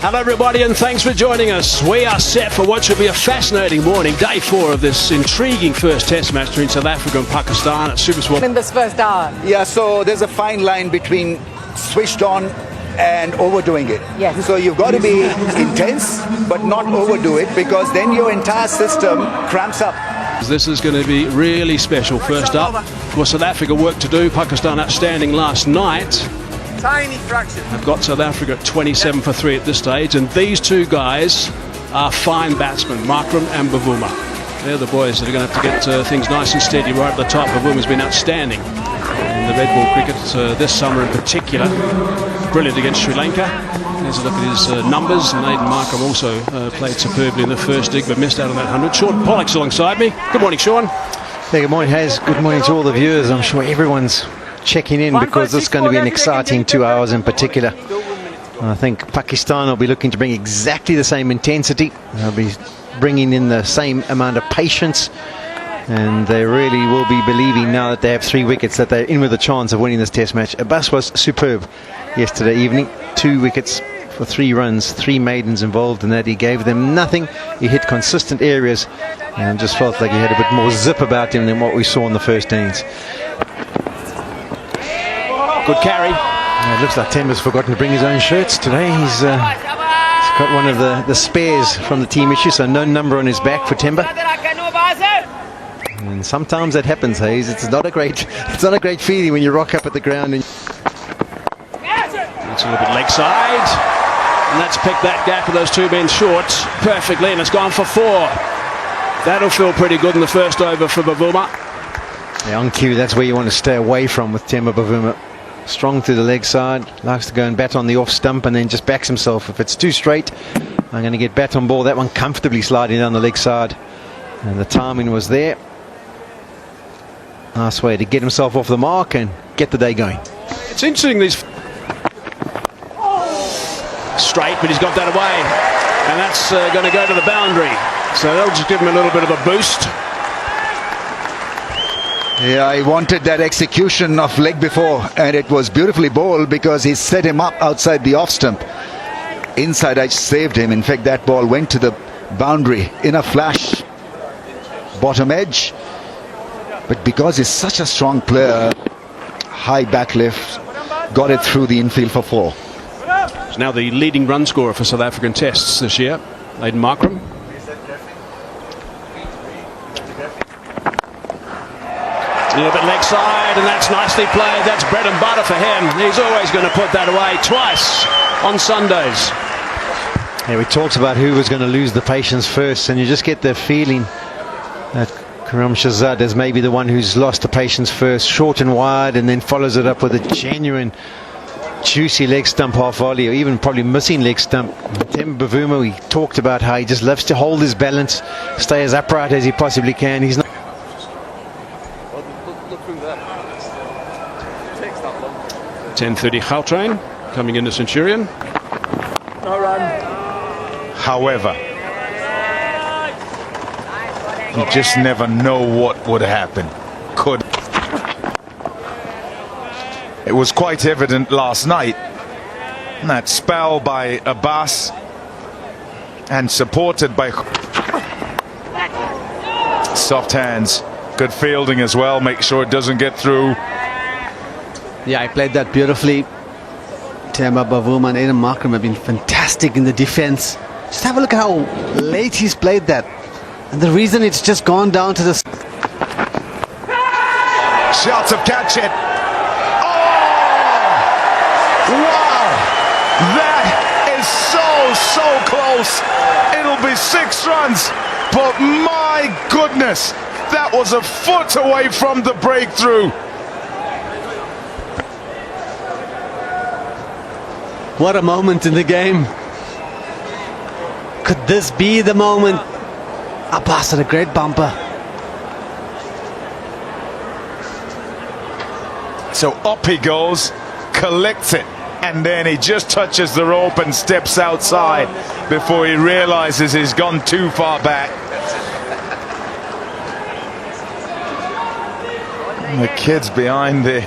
Hello everybody and thanks for joining us. We are set for what should be a fascinating morning, day 4 of this intriguing first test match between South Africa and Pakistan at SuperSport. In this first hour. Yeah, so there's a fine line between switched on and overdoing it. Yes. So you've got to be intense but not overdo it, because then your entire system cramps up. This is going to be really special. First up, for South Africa work to do. Pakistan outstanding last night. Tiny fraction. I've got South Africa at 27 for 3 at this stage, and these two guys are fine batsmen, Markram and Bavuma. They're the boys that are going to have to get things nice and steady right at the top. Bavuma's been outstanding in the red ball cricket this summer in particular. Brilliant against Sri Lanka. There's a look at his numbers, and Aiden Markram also played superbly in the first dig but missed out on that 100. Sean Pollock's alongside me. Good morning, Sean. Yeah, good morning, Haz. Good morning to all the viewers. I'm sure everyone's checking in because this is going to be an exciting 2 hours in particular. I think Pakistan will be looking to bring exactly the same intensity. They'll be bringing in the same amount of patience, and they really will be believing now that they have 3 wickets that they're in with a chance of winning this test match. Abbas was superb yesterday evening. 2 wickets for 3 runs, 3 maidens involved in that. He gave them nothing. He hit consistent areas and just felt like he had a bit more zip about him than what we saw in the first innings. Good carry. It looks like Temba's forgotten to bring his own shirts today. He's got one of the spares from the team issue, so no number on his back for Temba. And sometimes that happens, Hayes. It's not a great feeling when you rock up at the ground. And it's a little bit leg side, and that's picked that gap of those 2 men short perfectly, and it's gone for 4. That'll feel pretty good in the first over for Bavuma. Yeah, on cue, that's where you want to stay away from with Temba Bavuma. Strong to the leg side, likes to go and bat on the off stump and then just backs himself. If it's too straight, I'm going to get bat on ball. That one comfortably sliding down the leg side, and the timing was there. Nice way to get himself off the mark and get the day going. It's interesting, these straight, but he's got that away, and that's going to go to the boundary, so that'll just give him a little bit of a boost. Yeah, I wanted that execution of leg before, and it was beautifully bowled because he set him up outside the off stump. Inside, I saved him. In fact, that ball went to the boundary in a flash, bottom edge. But because he's such a strong player, high back lift, got it through the infield for 4. He's now the leading run scorer for South African tests this year, Aiden Markram. A little bit leg side, and that's nicely played. That's bread and butter for him. He's always going to put that away twice on Sundays. Yeah, we talked about who was going to lose the patience first, and you just get the feeling that Karam Shahzad is maybe the one who's lost the patience first. Short and wide, and then follows it up with a genuine juicy leg stump half volley, or even probably missing leg stump. Temba Bavuma, we talked about how he just loves to hold his balance, stay as upright as he possibly can. He's not 10:30 Gautrain coming into Centurion. No run. However, you just never know what would happen. It was quite evident last night, that spell by Abbas and supported by soft hands, good fielding as well, make sure it doesn't get through. Yeah, I played that beautifully. Temba Bavuma and Aiden Markram have been fantastic in the defense. Just have a look at how late he's played that. And the reason it's just gone down to the... Shots of catch it. Oh! Wow! That is so close. It'll be 6 runs. But my goodness, that was a foot away from the breakthrough. What a moment in the game. Could this be the moment? Abbas had a great bumper. So up he goes, collects it, and then he just touches the rope and steps outside before he realizes he's gone too far back. And the kids behind there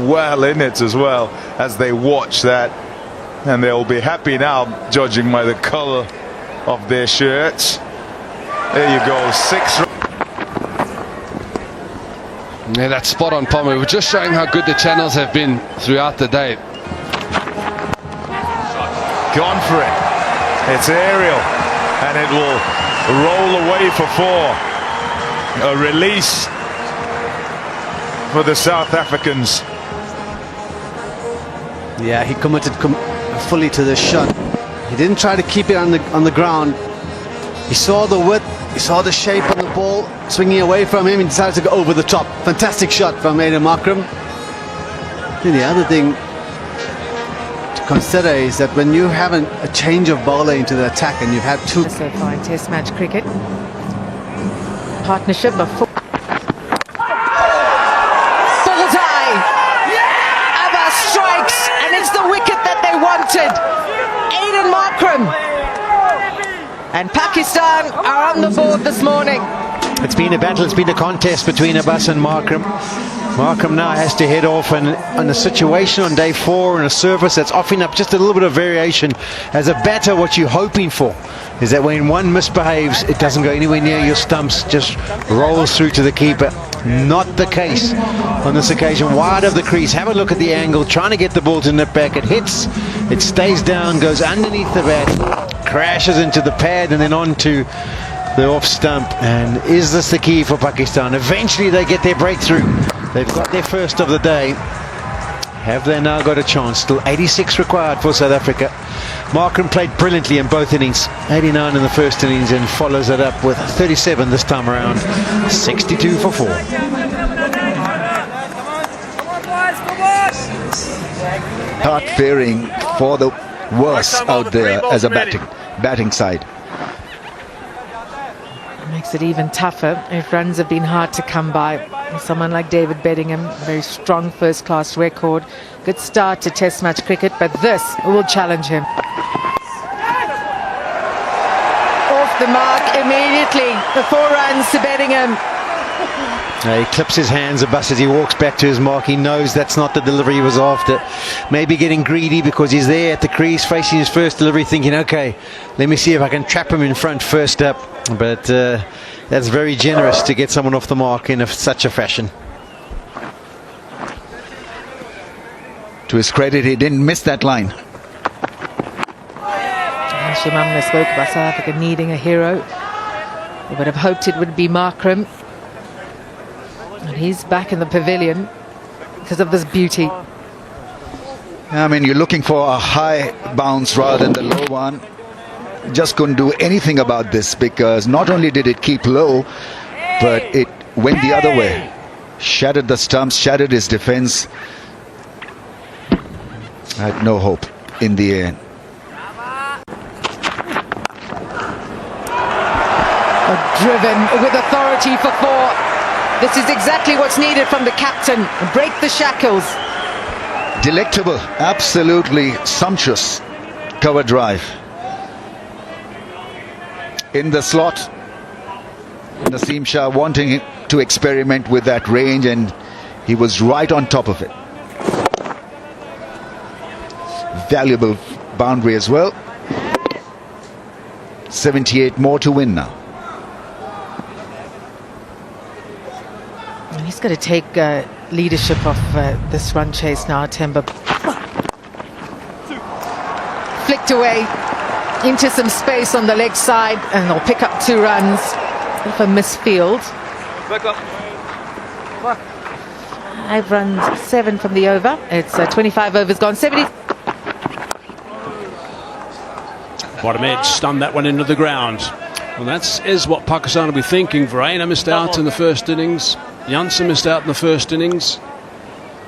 well in it as well as they watch that. And they'll be happy now, judging by the colour of their shirts. There you go, 6 runs. Yeah, that's spot on, Palmer. We're just showing how good the channels have been throughout the day. Gone for it. It's aerial, and it will roll away for 4. A release for the South Africans. Yeah, he committed fully to the shot. He didn't try to keep it on the ground. He saw the width, he saw the shape of the ball swinging away from him, and decided to go over the top. Fantastic shot from Aiden Markram. And the other thing to consider is that when you have a change of bowler into the attack, and you've had 2 so far in Test match cricket. Partnership of bullseye. Abba strikes, and it's the wicket that they wanted. Aiden Markram. And Pakistan are on the board this morning. It's been a battle, it's been a contest between Abbas and Markram. Markram now has to head off on a situation on day 4 and a surface that's offering up just a little bit of variation. As a batter, what you're hoping for is that when one misbehaves, it doesn't go anywhere near your stumps, just rolls through to the keeper. Not the case on this occasion. Wide of the crease, have a look at the angle, trying to get the ball to nip back. It hits, it stays down, goes underneath the bat, crashes into the pad and then onto the off stump. And is this the key for Pakistan? Eventually they get their breakthrough. They've got their first of the day. Have they now got a chance? Still 86 required for South Africa. Markram played brilliantly in both innings. 89 in the first innings and follows it up with 37 this time around. 62 for 4. Start faring for the worse out there as a batting side. Makes it even tougher if runs have been hard to come by. Someone like David Bedingham, very strong first-class record. Good start to Test match cricket, but this will challenge him. Off the mark immediately. The 4 runs to Bedingham. He clips his hands, Abbas, as he walks back to his mark. He knows that's not the delivery he was after. Maybe getting greedy because he's there at the crease facing his first delivery, thinking, okay, let me see if I can trap him in front first up. But that's very generous to get someone off the mark in such a fashion. To his credit, he didn't miss that line. Shimamna spoke about South Africa needing a hero. They would have hoped it would be Markram. And he's back in the pavilion because of this beauty. I mean, you're looking for a high bounce rather than the low one. Just couldn't do anything about this because not only did it keep low, but it went the other way. Shattered the stumps, shattered his defense. Had no hope in the end. Driven with authority for 4. This is exactly what's needed from the captain. Break the shackles. Delectable, absolutely sumptuous cover drive. In the slot, Naseem Shah wanting to experiment with that range, and he was right on top of it. Valuable boundary as well. 78 more to win now. He's got to take leadership of this run chase now, Temba. Flicked away into some space on the leg side, and they'll pick up 2 runs off a misfield. 5 runs, 7 from the over. It's 25 overs gone, 70. Bottom edge stunned that one into the ground. Well, that is what Pakistan will be thinking. Verreynne missed out in the first innings. Jansen missed out in the first innings.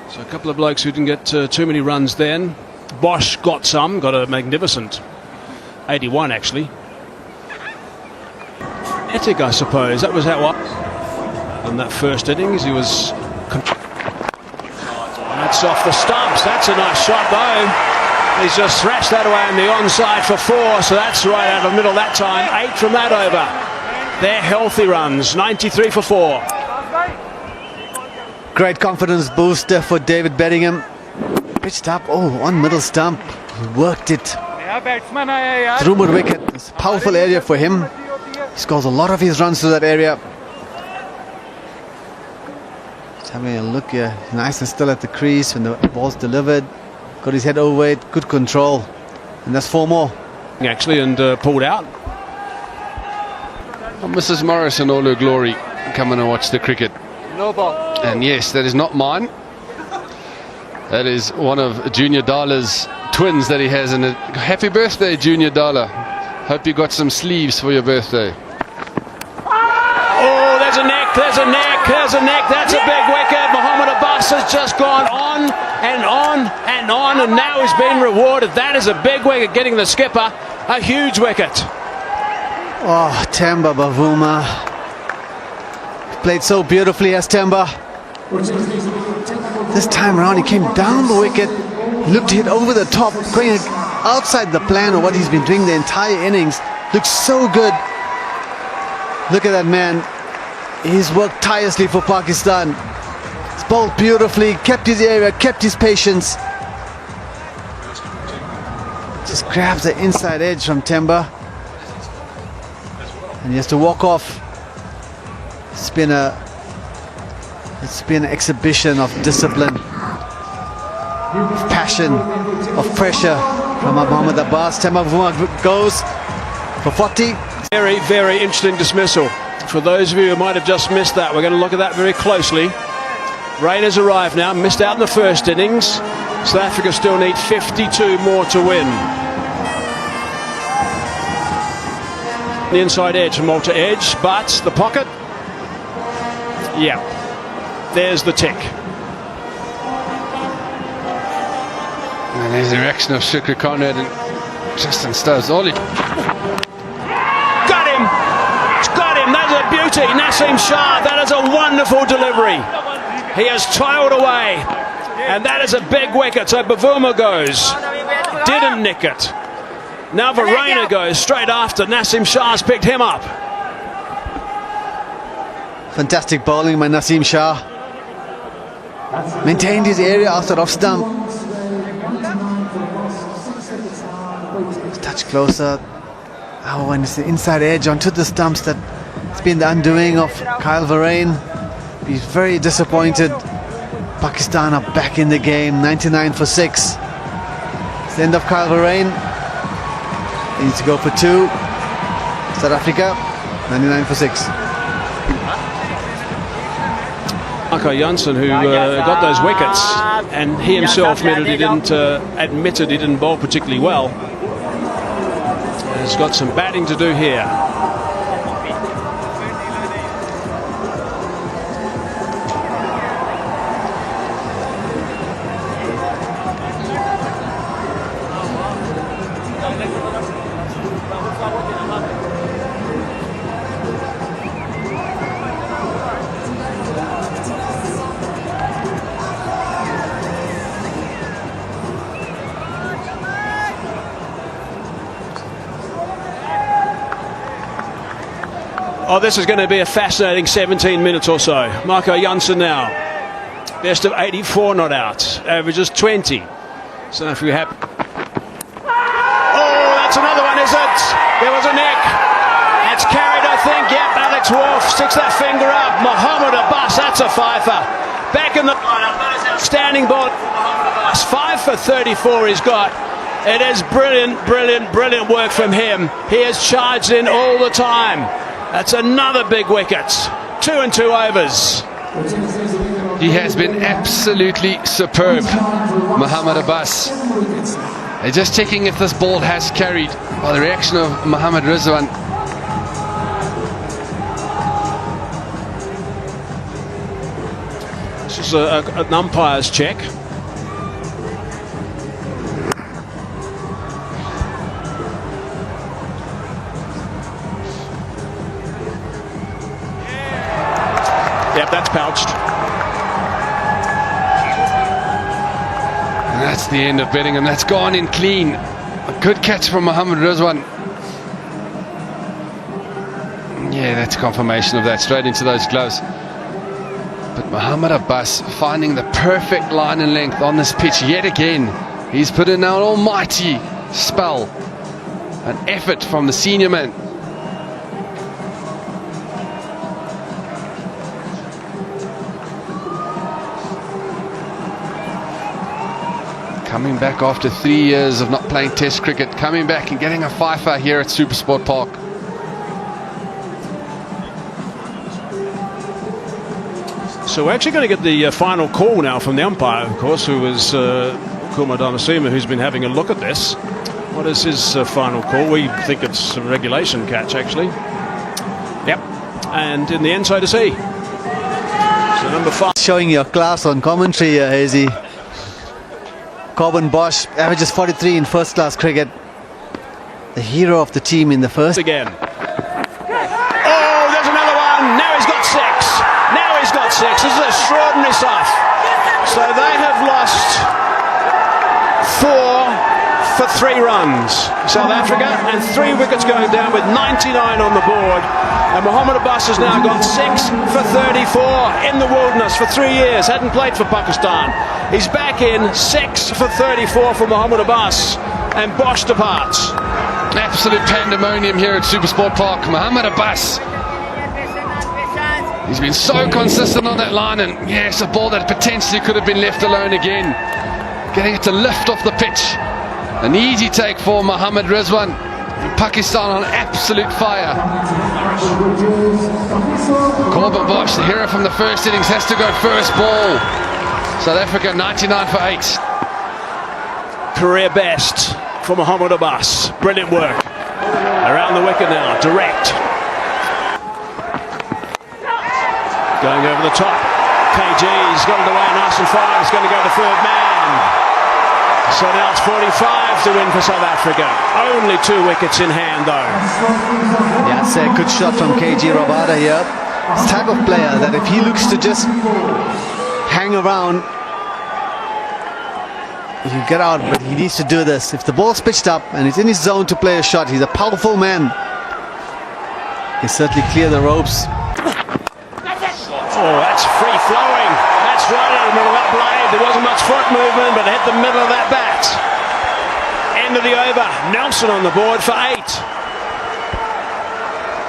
So a couple of blokes who didn't get too many runs then. Bosch got some, got a magnificent 81 actually. Ettig, I suppose, that was how what in that first innings he was. That's off the stumps. That's a nice shot though. He's just thrashed that away on the onside for 4, so that's right out of the middle that time. 8 from that over. They're healthy runs. 93 for 4. Great confidence booster for David Bedingham. Pitched up. Oh, on middle stump. He worked it. Through mid wicket. It's a powerful area for him. He scores a lot of his runs through that area. Just having a look here. Nice and still at the crease when the ball's delivered. Got his head over it. Good control. And that's 4 more. Actually, and pulled out. Well, Mrs. Morris in all her glory, come and watch the cricket. No ball. And yes, that is not mine. That is one of Junior Dala's twins that he has. And happy birthday, Junior Dala. Hope you got some sleeves for your birthday. Oh, there's a neck, there's a neck, there's a neck. That's a big wicket. Mohammad Abbas has just gone on and on and on, and now he's been rewarded. That is a big wicket, getting the skipper a huge wicket. Oh, Temba Bavuma. Played so beautifully as Temba. This time around he came down the wicket, looked to hit over the top, going outside the plan of what he's been doing the entire innings. Looks so good. Look at that man. He's worked tirelessly for Pakistan. He's bowled beautifully, kept his area, kept his patience. Just grabs the inside edge from Temba. And he has to walk off. It's been an exhibition of discipline, of passion, of pressure from Mohammad Abbas. Temba Bavuma goes for 40. Very, very interesting dismissal. For those of you who might have just missed that, we're going to look at that very closely. Rain has arrived now, missed out in the first innings. South Africa still need 52 more to win. The inside edge from Malta Edge, but the pocket. Yeah, there's the tick. And there's the reaction of Shukri Conrad and Justin Stokes. Ollie. Got him! Got him! That's a beauty! Naseem Shah, that is a wonderful delivery. He has toiled away, and that is a big wicket. So Bavuma goes, didn't nick it. Now Verreynne goes straight after. Naseem Shah's picked him up. Fantastic bowling by Naseem Shah. Maintained his area after off stump. Touch closer. Oh, and it's the inside edge onto the stumps that it's been the undoing of Kyle Verreynne. He's very disappointed. Pakistan are back in the game. 99 for 6. It's the end of Kyle Verreynne. He needs to go for 2. South Africa 99 for 6. Marco Jansen, who got those wickets, and he himself admitted he didn't bowl particularly well. He's got some batting to do here. Oh, this is going to be a fascinating 17 minutes or so. Marco Jansen now. Best of 84 not out. Averages 20. So if we have... Oh, that's another one, is it? There was a neck. That's carried, I think. Yep, Alex Wolf sticks that finger up. Mohammad Abbas, that's a fifer. Back in the... Standing ball. 5 for 34 he's got. It is brilliant, brilliant, brilliant work from him. He has charged in all the time. That's another big wicket. 2 and 2 overs. He has been absolutely superb, Mohammad Abbas. They're just checking if this ball has carried. Well, the reaction of Mohammad Rizwan. This is an umpire's check. Yep, that's pouched. And that's the end of Bedingham. That's gone in clean. A good catch from Mohammad Rizwan. Yeah, that's confirmation of that. Straight into those gloves. But Mohamed Abbas finding the perfect line and length on this pitch yet again. He's put in an almighty spell, an effort from the senior man. Coming back after 3 years of not playing Test cricket, coming back and getting a fifer here at Supersport Park. So we're actually going to get the final call now from the umpire, of course, who is Kuma Damasima, who's been having a look at this. What is his final call? We think it's a regulation catch, actually. Yep. And in the end, so to see. So number 5. Showing your class on commentary here, Hazy. Corbin Bosch averages 43 in first class cricket. The hero of the team in the first. Again. Oh, there's another one. Now he's got 6. Now he's got 6. This is extraordinary stuff. So they have lost 4 for 3 runs, South Africa, and 3 wickets going down with 99 on the board. And Mohamed Abbas has now got 6 for 34 in the wilderness for 3 years. Hadn't played for Pakistan. He's back in. 6 for 34 for Mohamed Abbas, and Bosch departs. Absolute pandemonium here at Supersport Park. Mohamed Abbas, he's been so consistent on that line, and yes, a ball that potentially could have been left alone again. Getting it to lift off the pitch. An easy take for Mohammad Rizwan. Pakistan on absolute fire. Corbin Bosch, the hero from the first innings, has to go first ball. South Africa 99 for 8. Career best for Mohamed Abbas. Brilliant work. Around the wicket now, direct. Going over the top. KG's got it away nice and fine. It's going to go to third man. So now it's 45 to win for South Africa. Only 2 wickets in hand though. Yeah, it's a good shot from KG Rabada here. This type of player that if he looks to just hang around, you get out, but he needs to do this. If the ball's pitched up and he's in his zone to play a shot, he's a powerful man. He certainly clear the ropes. Oh, that's free flowing. That's right out of the middle of that blade. There wasn't much foot movement, but it hit the middle of that bat. End of the over. Nelson on the board for 8.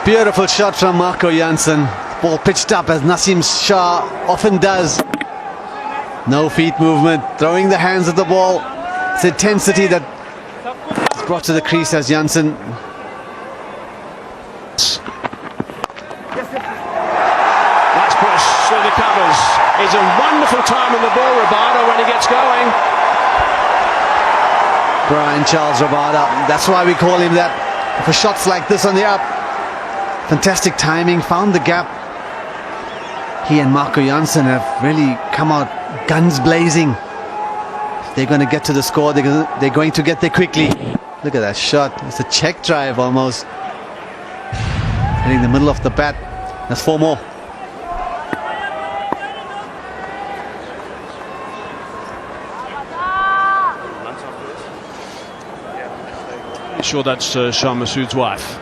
Beautiful shot from Marco Jansen. Ball pitched up as Nasim Shah often does. No feet movement, throwing the hands at the ball. It's intensity that is brought to the crease as Jansen. Nice push through the covers. He's a wonderful time on the ball, Rabada, when he gets going. Brian Charles Rabada, that's why we call him that. For shots like this on the up, fantastic timing, found the gap. He and Marco Jansen have really come out guns blazing. If they're going to get to the score, they're going to get there quickly. Look at that shot. It's a check drive almost. Hitting the middle of the bat. That's 4 more. Sure, that's Shah Massoud's wife.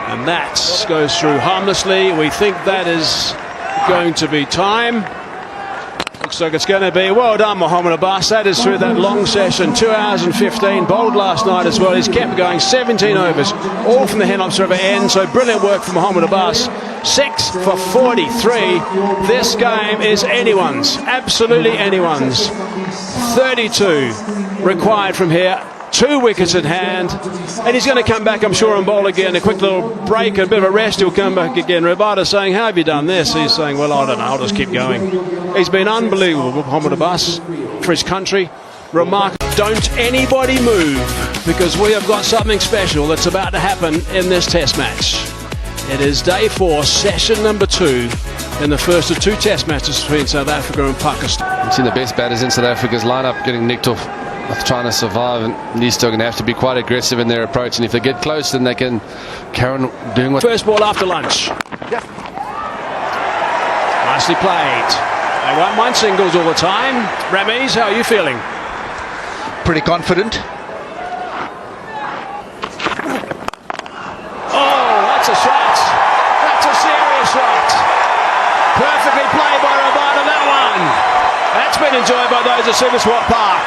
And that goes through harmlessly. We think that is going to be time. Looks like it's going to be. Well done, Mohamed Abbas. That is through that long session. 2 hours and 15. Bowled last night as well. He's kept going. 17 overs. All from the Henlops River end. So brilliant work from Mohamed Abbas. 6 for 43. This game is anyone's. Absolutely anyone's. 32 required from here. 2 wickets in hand, and he's going to come back, I'm sure, and bowl again. A quick little break, a bit of a rest, he'll come back again. Rabada saying, how have you done this? He's saying, well, I don't know, I'll just keep going. He's been unbelievable, Mohamed Abbas, for his country. Remarkable. Don't anybody move, because we have got something special that's about to happen in this test match. It is day 4, session number 2, in the first of 2 test matches between South Africa and Pakistan. I've seen the best batters in South Africa's lineup getting nicked off, trying to survive, and these still going to have to be quite aggressive in their approach, and if they get close then they can carry on doing what... First ball after lunch. Yep. Nicely played. They won't mind singles all the time. Ramiz, how are you feeling? Pretty confident. Oh, that's a shot. That's a serious Perfectly played by Rabada, that one. That's been enjoyed by those at Superswap Park.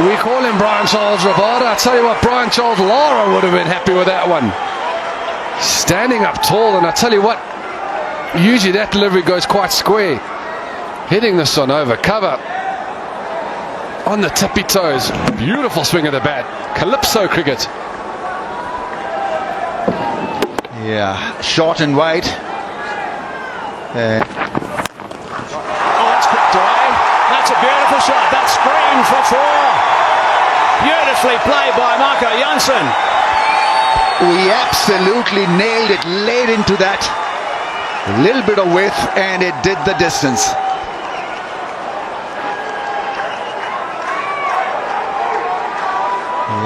We call him Brian Charles Rabada. I tell you what, Brian Charles Lara would have been happy with that one. Standing up tall, and I tell you what, usually that delivery goes quite square. Hitting this one over cover. On the tippy toes. Beautiful swing of the bat. Calypso cricket. Yeah, short and wide. Oh, that's kicked away. That's a beautiful shot. That's screen for 4. Beautifully played by Marco Jansen. We absolutely nailed it, laid into that. A little bit of width, and it did the distance.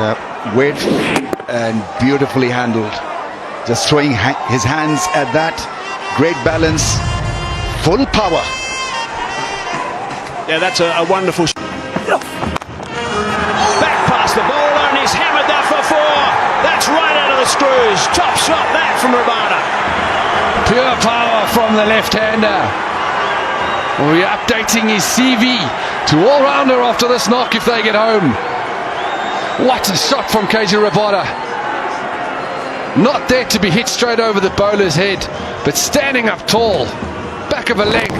Yep, width and beautifully handled. Just throwing his hands at that. Great balance, full power. Yeah, that's a wonderful shot. Back past the bowler, and he's hammered that for 4. That's right out of the screws. Top shot that from Rabada. Pure power from the left-hander. We're updating his CV to all-rounder after this knock if they get home. What a shot from KG Rabada. Not there to be hit straight over the bowler's head, but standing up tall, back of a leg,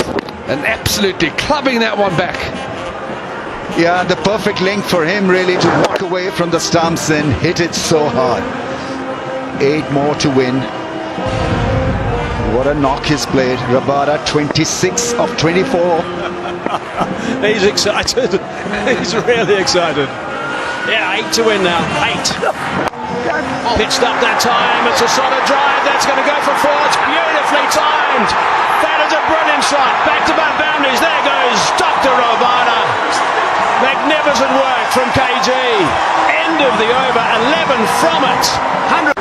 and absolutely clubbing that one back. Yeah, the perfect length for him really to walk away from the stumps and hit it so hard. 8 more to win. What a knock he's played. Rabada 26 of 24. He's excited. He's really excited. Yeah, 8 to win now. 8. Pitched up that time. It's a solid drive. That's going to go for 4. It's beautifully timed. That is a brilliant shot. Back-to-back boundaries. There goes Dr. Rabada. Magnificent work from KG. End of the over. 11 from it. 100.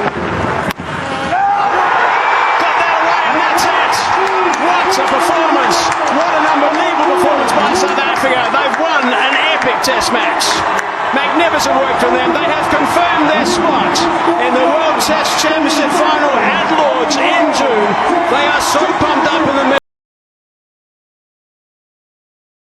Got that away, and that's it. What a performance. What an unbelievable performance by South Africa. They've won an epic test match. Magnificent work from them. They have confirmed their spot in the World Test Championship final at Lord's in June. They are so pumped